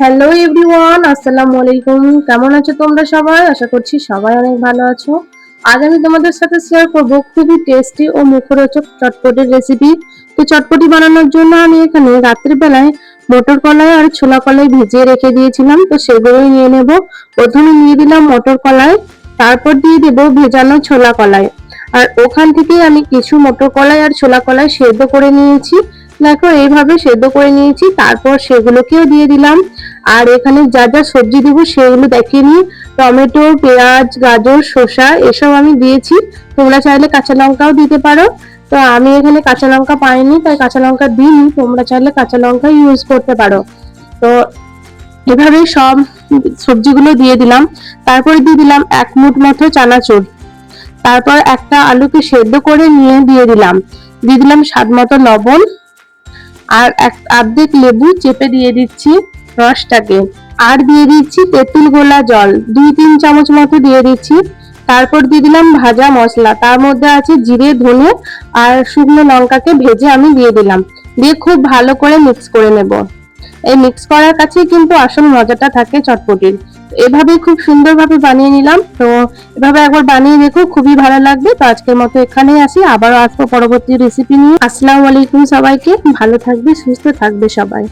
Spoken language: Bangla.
হ্যালো এভরিওয়ান, আসসালামু আলাইকুম। কেমন আছো তোমরা সবাই? আশা করছি সবাই অনেক ভালো আছো। আজ আমি তোমাদের সাথে শেয়ার করব খুবই টেস্টি ও মুখরোচক চটপটির রেসিপি। তো চটপটি বানানোর জন্য আমি এখানে রাত্রি বেলায় মটর কলাই আর ছোলা কলাই ভিজিয়ে রেখে দিয়েছিলাম, তো সেগুলোই নিয়ে নেব। প্রথমে নিয়ে দিলাম মটর কলাই, তারপর দিয়ে দেব ভেজানো ছোলা কলাই। আর ওখান থেকে আমি কিছু মটর কলাই আর ছোলা কলাই সেদ্ধ করে নিয়েছি। দেখো এইভাবে সেদ্ধ করে নিয়েছি, তারপর সেগুলোকেও দিয়ে দিলাম। আর এখানে যা যা সবজি দিব সেগুলো দেখিয়ে নিই। টমেটো, পেঁয়াজ, গাজর, শসা এসব আমি দিয়েছি। তোমরা চাইলে কাঁচা লঙ্কাও দিতে পারো। তো আমি এখানে কাঁচা লঙ্কা পাইনি, তাই কাঁচা লঙ্কা দিইনি। তোমরা চাইলে কাঁচা লঙ্কা ইউজ করতে পারো। তো এভাবে সব সবজিগুলো দিয়ে দিলাম। তারপরে দিয়ে দিলাম 1 মুঠ মতো চানাচুর। তারপর একটা আলুকে সেদ্ধ করে নিয়ে দিয়ে দিলাম। দিয়ে দিলাম স্বাদ মতো লবণ। আর অর্ধেক লেবু চেপে দিয়ে দিচ্ছি রসটাকে। আর দিয়ে দিচ্ছি তেঁতুল গোলা জল 2-3 চামচ মতো দিয়ে দিচ্ছি। তারপর দিয়ে দিলাম ভাজা মশলা, তার মধ্যে আছে জিরে, ধনে আর শুকনো লঙ্কাকে ভেজে আমি দিয়ে দিলাম। দিয়ে খুব ভালো করে মিক্স করে নেব। এই মিক্স করার কাছেই কিন্তু আসল মজাটা থাকে চটপটির। এভাবে খুব সুন্দরভাবে বানিয়ে নিলাম। তো এভাবে একবার বানিয়ে দেখো, খুবই ভালো লাগবে। তো আজকের মতো এখানেই আসি, আবারও আসবো পরবর্তী রেসিপি নিয়ে। আসসালামু আলাইকুম সবাইকে। ভালো থাকবে, সুস্থ থাকবে সবাই।